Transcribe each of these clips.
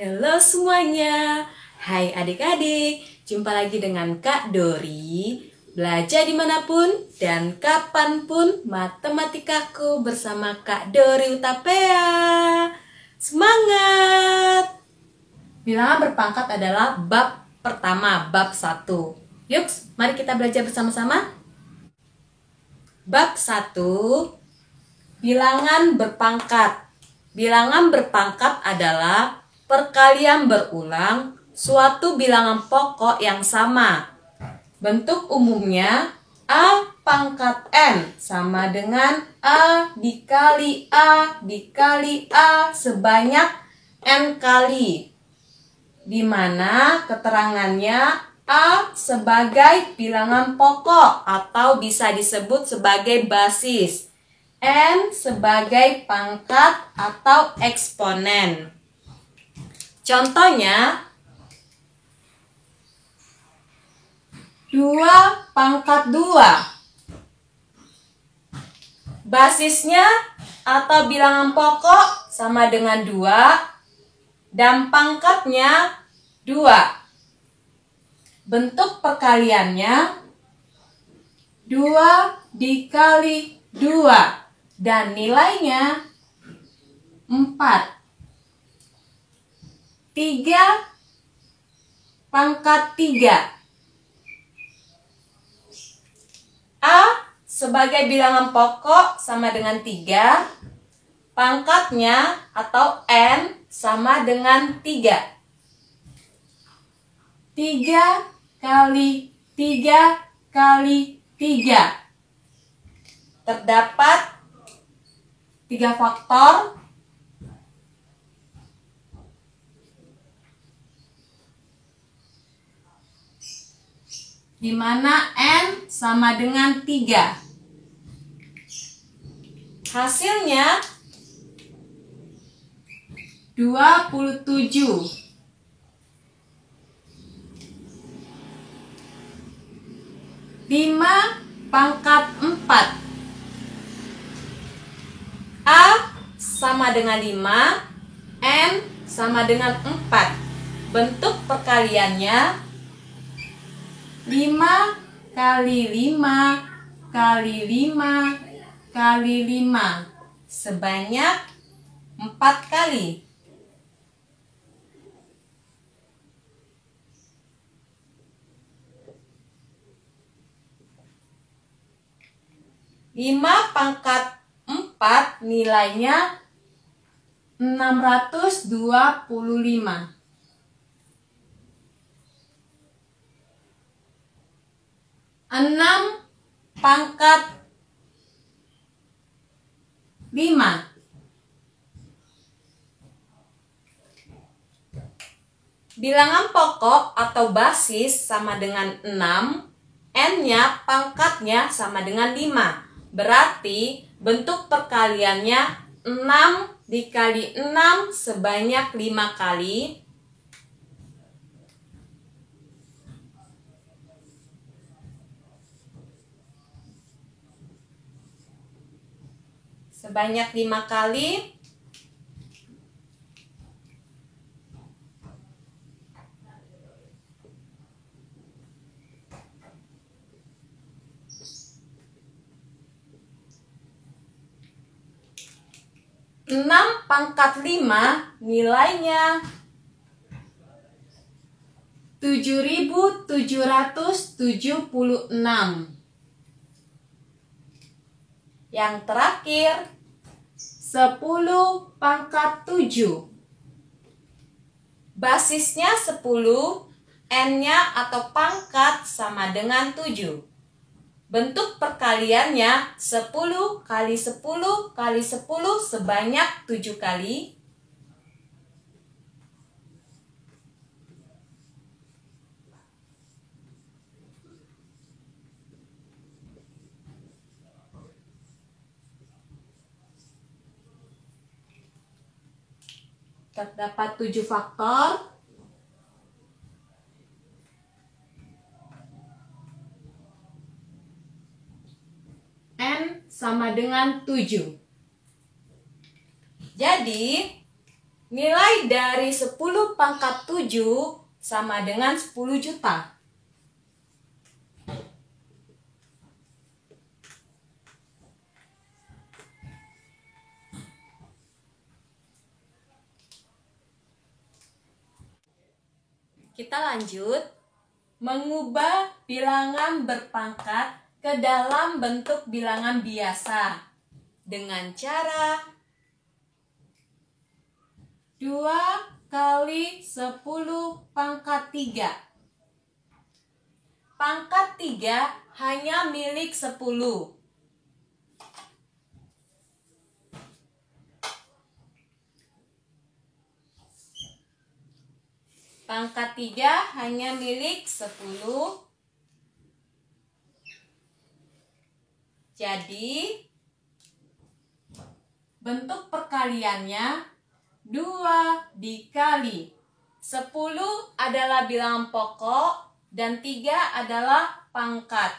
Halo semuanya, hai adik-adik, jumpa lagi dengan Kak Dori. Belajar dimanapun dan kapanpun, matematikaku bersama Kak Dori Utapea. Semangat! Bilangan berpangkat adalah bab pertama, bab 1. Yuk, mari kita belajar bersama-sama. Bab 1, bilangan berpangkat. Bilangan berpangkat adalah perkalian berulang suatu bilangan pokok yang sama. Bentuk umumnya A pangkat N sama dengan A dikali A dikali A sebanyak N kali, di mana keterangannya A sebagai bilangan pokok atau bisa disebut sebagai basis, N sebagai pangkat atau eksponen. Contohnya 2 pangkat 2. Basisnya atau bilangan pokok sama dengan 2 dan pangkatnya 2. Bentuk perkaliannya 2 dikali 2 dan nilainya 4. 3 pangkat 3. A sebagai bilangan pokok sama dengan 3. Pangkatnya atau N sama dengan 3. 3 kali 3 kali 3. Terdapat 3 faktor, di mana N sama dengan 3. Hasilnya 27. 5 pangkat 4. A sama dengan 5, N sama dengan 4. Bentuk perkaliannya 5 kali 5 kali 5 kali 5 sebanyak 4 kali. 5 pangkat 4 nilainya 625. 6 pangkat 5. Bilangan pokok atau basis sama dengan 6, N-nya pangkatnya sama dengan 5. Berarti bentuk perkaliannya 6 dikali 6 sebanyak 5 kali. Sebanyak 5 kali. Enam pangkat 5 nilainya 7.776. Yang terakhir 10 pangkat 7. Basisnya 10, N-nya atau pangkat sama dengan 7. Bentuk perkaliannya 10 kali 10 kali 10 sebanyak 7 kali. Terdapat 7 faktor. N sama dengan 7. Jadi Nilai dari 10 pangkat 7 sama dengan 10 juta. Kita lanjut. Mengubah bilangan berpangkat ke dalam bentuk bilangan biasa dengan cara 2 kali 10 pangkat 3. Pangkat 3 hanya milik 10. Pangkat 3 hanya milik 10. Jadi, bentuk perkaliannya 2 dikali 10 adalah bilangan pokok dan 3 adalah pangkat.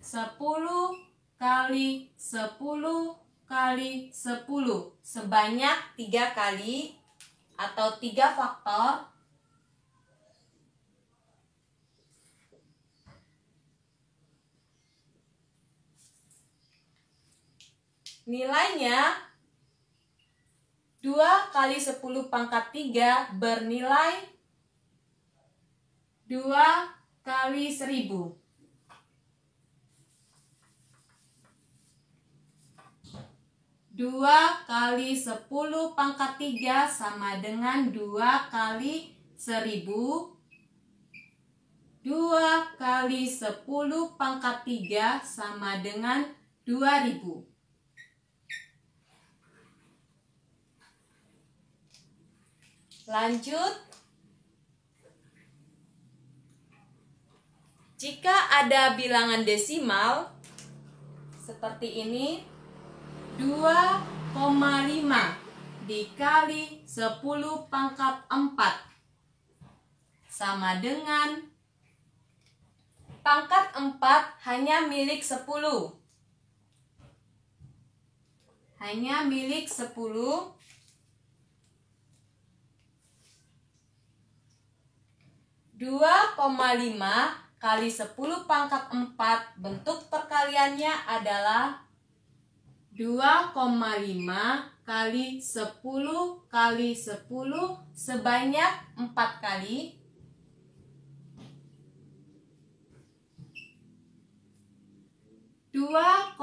10 kali 10 kali 10 sebanyak 3 kali atau 3 faktor. Nilainya 2 kali 10 pangkat 3 bernilai 2 kali 1000. 2 kali 10 pangkat 3 sama dengan 2 kali 1000. 2 kali 10 pangkat 3 sama dengan 2000. Lanjut. Jika ada bilangan desimal seperti ini, 2,5 dikali 10 pangkat 4 sama dengan pangkat 4 hanya milik 10. Hanya milik 10. 2,5 kali 10 pangkat 4 bentuk perkaliannya adalah 2,5 kali 10 kali 10 sebanyak 4 kali. 2,5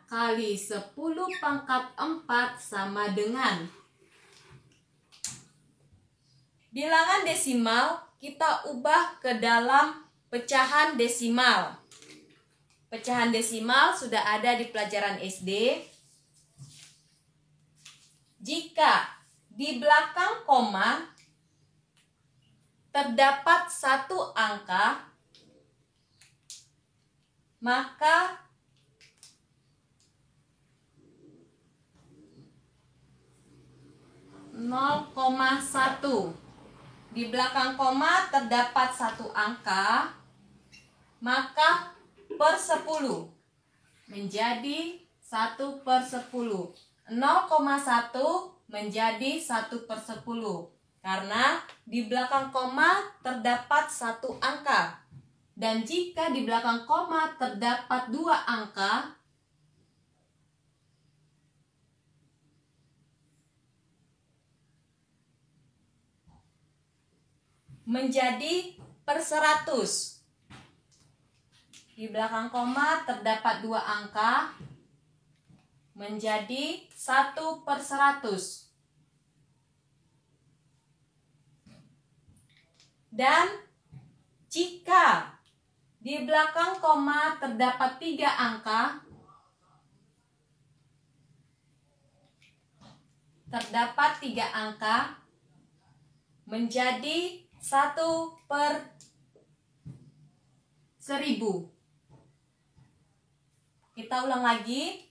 kali 10 pangkat 4 sama dengan bilangan desimal kita ubah ke dalam pecahan desimal. Pecahan desimal sudah ada di pelajaran SD. Jika di belakang koma terdapat satu angka, maka (0,1). Di belakang koma terdapat satu angka, maka per 10 menjadi 1/10. 0,1 menjadi 1/10 karena di belakang koma terdapat satu angka. Dan jika di belakang koma terdapat dua angka, menjadi per 100. Di belakang koma terdapat dua angka, menjadi 1/100. Dan jika di belakang koma terdapat 3 angka, menjadi 1/1000. Kita ulang lagi.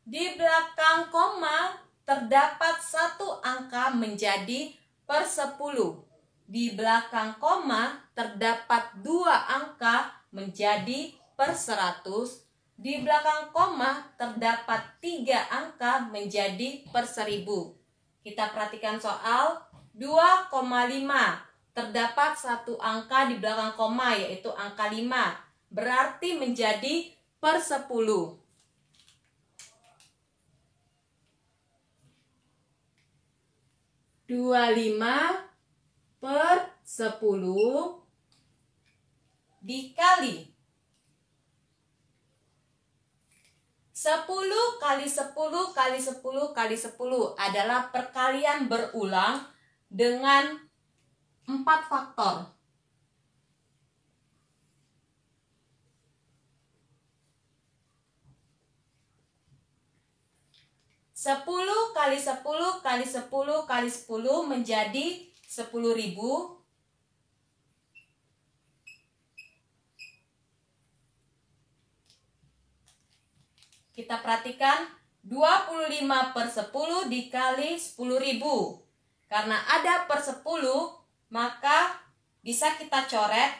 Di belakang koma terdapat satu angka menjadi per 10. Di belakang koma terdapat dua angka menjadi per 100. Di belakang koma terdapat 3 angka menjadi per 1000. Kita perhatikan soal 2,5. Terdapat 1 angka di belakang koma yaitu angka 5. Berarti menjadi per 10. 25 per 10 dikali 10 kali 10 kali 10 kali 10 adalah perkalian berulang dengan 4 faktor. Sepuluh kali 10 kali 10 kali 10 menjadi 10.000. Kita perhatikan 25 per 10 dikali 10.000. Karena ada per 10, maka bisa kita coret.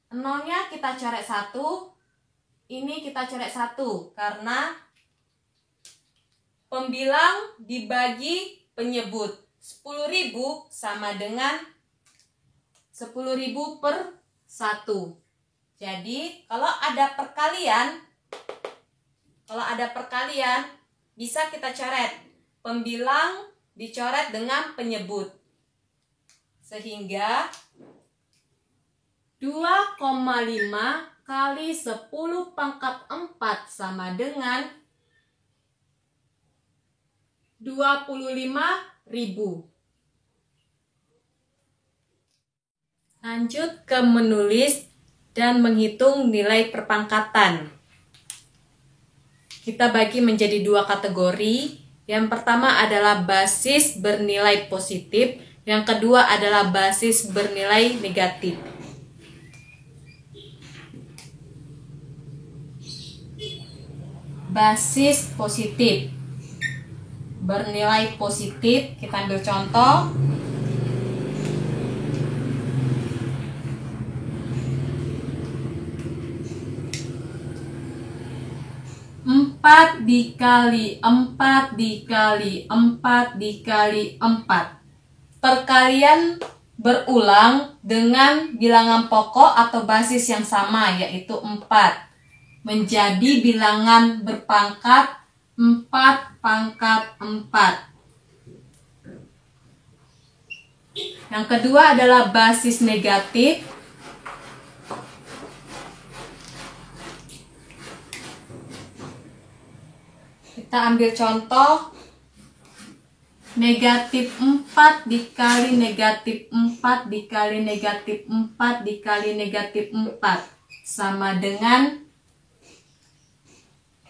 Nolnya kita coret 1. Ini kita coret 1 karena pembilang dibagi penyebut. 10.000 sama dengan 10.000 per 1. Jadi kalau ada perkalian bisa kita coret. Pembilang dicoret dengan penyebut. Sehingga 2,5 kali 10 pangkat 4 sama dengan 25.000. Lanjut ke menulis dan menghitung nilai perpangkatan. Kita bagi menjadi 2 kategori. Yang pertama adalah basis bernilai positif, yang kedua adalah basis bernilai negatif. Basis positif bernilai positif, kita ambil contoh. Empat dikali 4 dikali 4 dikali 4. Perkalian berulang dengan bilangan pokok atau basis yang sama yaitu 4. Menjadi bilangan berpangkat 4 pangkat 4. Yang kedua adalah basis negatif. Kita ambil contoh. Negatif 4 dikali negatif 4 dikali negatif 4 dikali negatif 4 sama dengan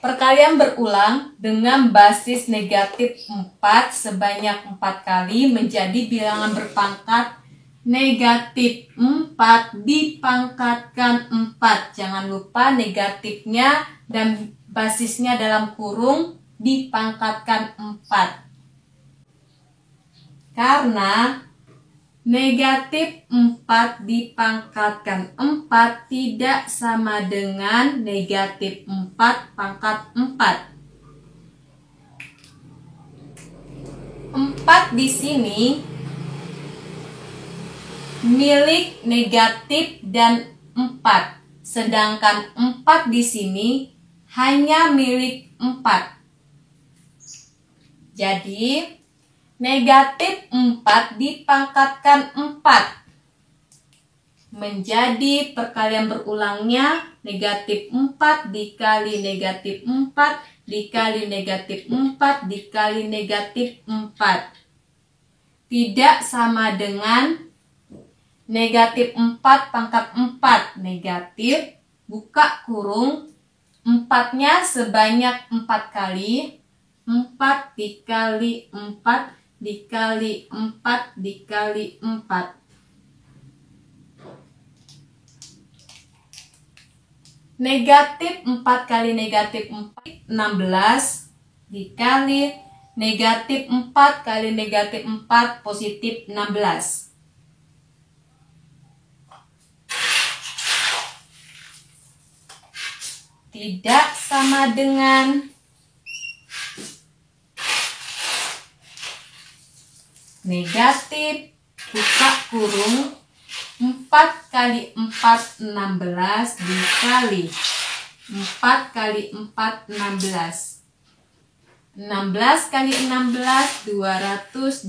perkalian berulang dengan basis negatif 4 sebanyak 4 kali menjadi bilangan berpangkat negatif 4 dipangkatkan 4. Jangan lupa negatifnya dan basisnya dalam kurung dipangkatkan 4. Karena negatif 4 dipangkatkan 4 tidak sama dengan negatif 4 pangkat 4. 4 di sini milik negatif dan 4. Sedangkan 4 di sini hanya milik 4. Jadi negatif 4 dipangkatkan 4 menjadi perkalian berulangnya negatif 4 dikali negatif 4 dikali negatif 4 dikali negatif 4. Tidak sama dengan negatif 4 pangkat 4. Negatif, buka kurung, 4-nya sebanyak 4 kali. 4 dikali 4 dikali 4 dikali 4. Negatif 4 kali negatif 4, 16 dikali negatif 4 kali negatif 4 positif 16. tidak sama dengan negatif buka kurung 4 kali 4 16 dikali 4 kali 4 16. 16 kali 16 256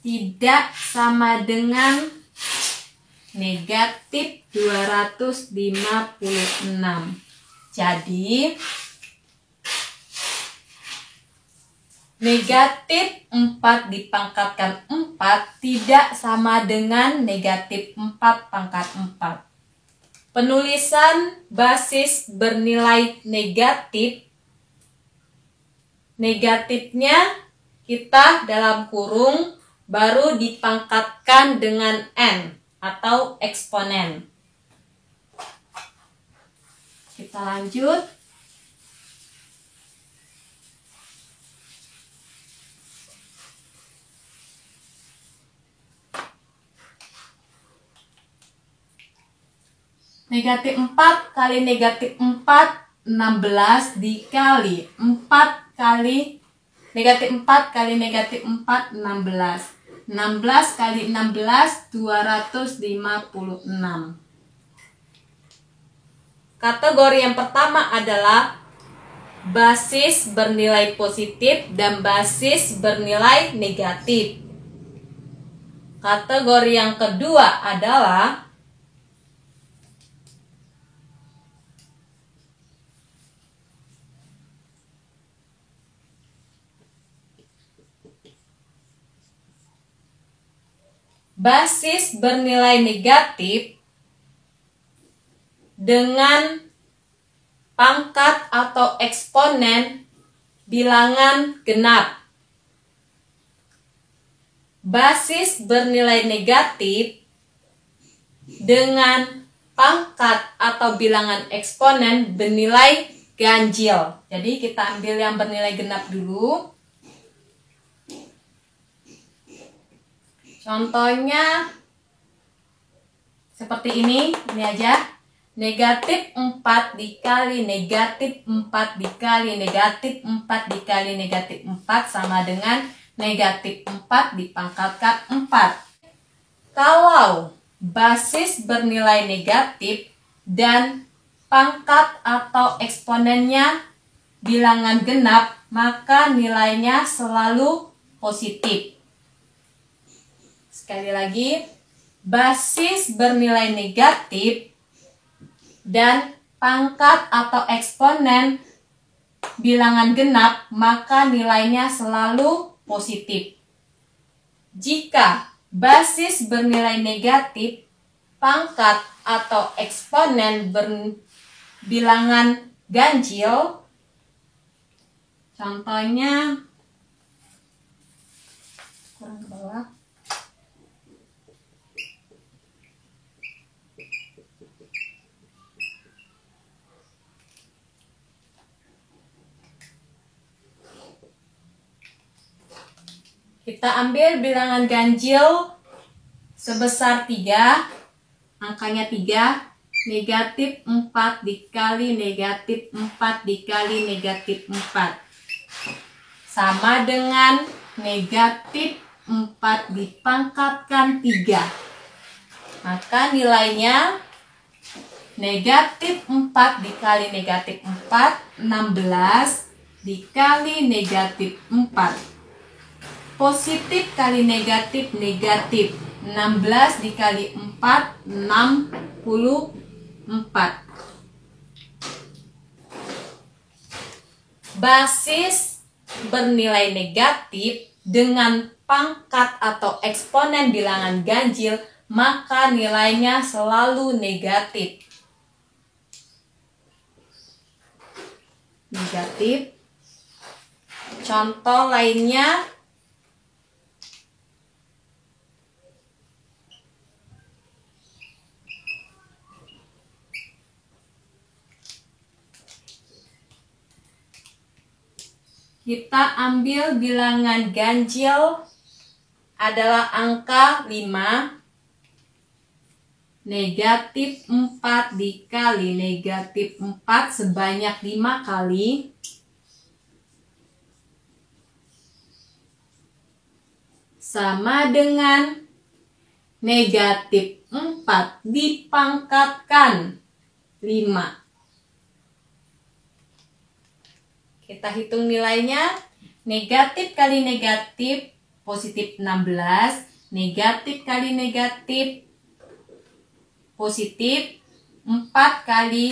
tidak sama dengan negatif 256. Jadi negatif 4 dipangkatkan 4 tidak sama dengan negatif 4 pangkat 4. Penulisan basis bernilai negatif. Negatifnya kita dalam kurung baru dipangkatkan dengan n atau eksponen. Kita lanjut. Negatif 4 kali negatif 4 16 dikali 4 kali negatif 4 kali negatif 4 16. 16 kali 16 256. Kategori yang pertama adalah basis bernilai positif dan basis bernilai negatif. Kategori yang kedua adalah basis bernilai negatif dengan pangkat atau eksponen bilangan genap. Basis bernilai negatif dengan pangkat atau bilangan eksponen bernilai ganjil. Jadi kita ambil yang bernilai genap dulu. Contohnya seperti ini aja. Negatif 4 dikali negatif 4 dikali negatif 4 dikali negatif 4 sama dengan negatif 4 dipangkatkan 4. Kalau basis bernilai negatif dan pangkat atau eksponennya bilangan genap, maka nilainya selalu positif. Sekali lagi, basis bernilai negatif dan pangkat atau eksponen bilangan genap, maka nilainya selalu positif. Jika basis bernilai negatif, pangkat atau eksponen bilangan ganjil, contohnya kurang ke bawah. Kita ambil bilangan ganjil sebesar 3, angkanya 3, negatif 4 dikali negatif 4 dikali negatif 4. Sama dengan negatif 4 dipangkatkan 3. Maka nilainya negatif 4 dikali negatif 4, 16 dikali negatif 4. Positif kali negatif, negatif. 16 dikali 4, 64. Basis bernilai negatif dengan pangkat atau eksponen bilangan ganjil, maka nilainya selalu negatif. Negatif. Contoh lainnya, kita ambil bilangan ganjil adalah angka 5. negatif 4 dikali negatif 4 sebanyak 5 kali sama dengan negatif 4 dipangkatkan 5. Kita hitung nilainya. Negatif kali negatif positif 16. Negatif kali negatif positif 4 kali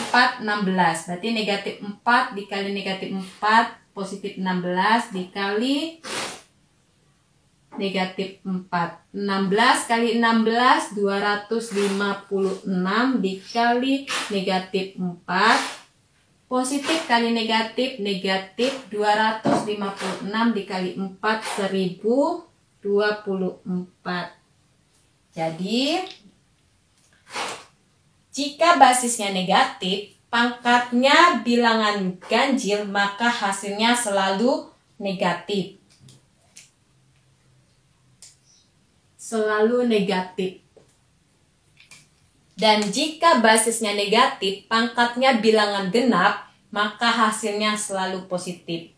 4 16. Berarti negatif 4 dikali negatif 4 positif 16 dikali negatif 4. 16 kali 16 256 dikali negatif 4. Positif kali negatif, negatif 256 dikali 4, 1024. Jadi, jika basisnya negatif, pangkatnya bilangan ganjil, maka hasilnya selalu negatif. Selalu negatif. Dan jika basisnya negatif, pangkatnya bilangan genap, maka hasilnya selalu positif.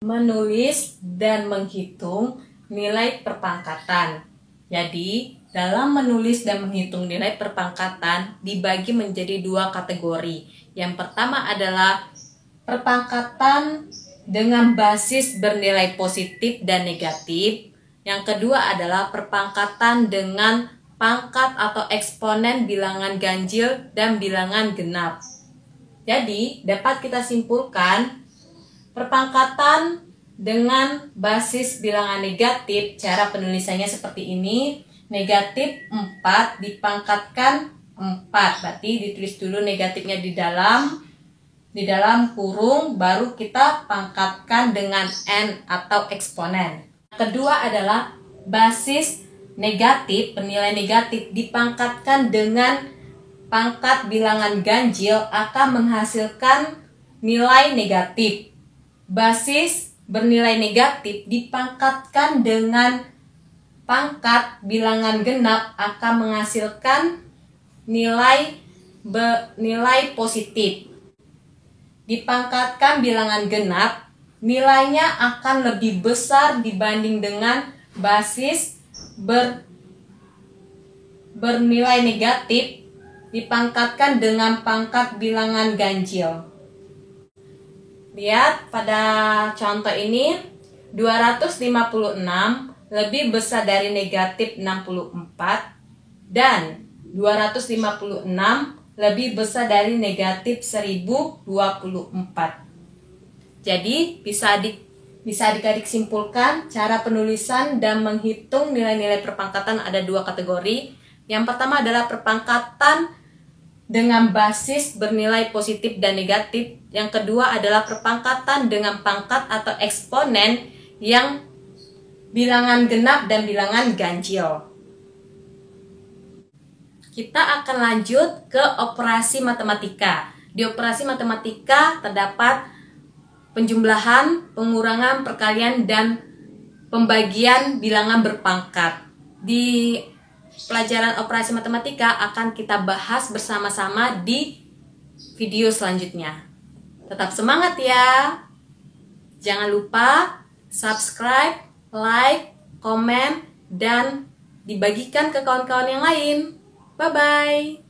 Menulis dan menghitung nilai perpangkatan. Jadi, dalam menulis dan menghitung nilai perpangkatan dibagi menjadi 2 kategori. Yang pertama adalah perpangkatan dengan basis bernilai positif dan negatif. Yang kedua adalah perpangkatan dengan pangkat atau eksponen bilangan ganjil dan bilangan genap. Jadi, dapat kita simpulkan perpangkatan dengan basis bilangan negatif, cara penulisannya seperti ini. Negatif 4 dipangkatkan 4. Berarti ditulis dulu negatifnya di dalam kurung, baru kita pangkatkan dengan N atau eksponen. Kedua adalah basis negatif, penilaian negatif dipangkatkan dengan pangkat bilangan ganjil akan menghasilkan nilai negatif. Basis bernilai negatif dipangkatkan dengan pangkat bilangan genap akan menghasilkan nilai positif. Dipangkatkan bilangan genap, nilainya akan lebih besar dibanding dengan basis bernilai negatif dipangkatkan dengan pangkat bilangan ganjil. Lihat pada contoh ini, 256 lebih besar dari negatif 64 dan 256 lebih besar dari negatif 1024. Jadi bisa adik-adik simpulkan cara penulisan dan menghitung nilai-nilai perpangkatan ada 2 kategori. Yang pertama adalah perpangkatan dengan basis bernilai positif dan negatif. Yang kedua adalah perpangkatan dengan pangkat atau eksponen yang bilangan genap dan bilangan ganjil. Kita akan lanjut ke operasi matematika. Di operasi matematika terdapat penjumlahan, pengurangan, perkalian, dan pembagian bilangan berpangkat. Di pelajaran operasi matematika akan kita bahas bersama-sama di video selanjutnya. Tetap semangat ya! Jangan lupa subscribe, like, komen, dan dibagikan ke kawan-kawan yang lain. Bye-bye!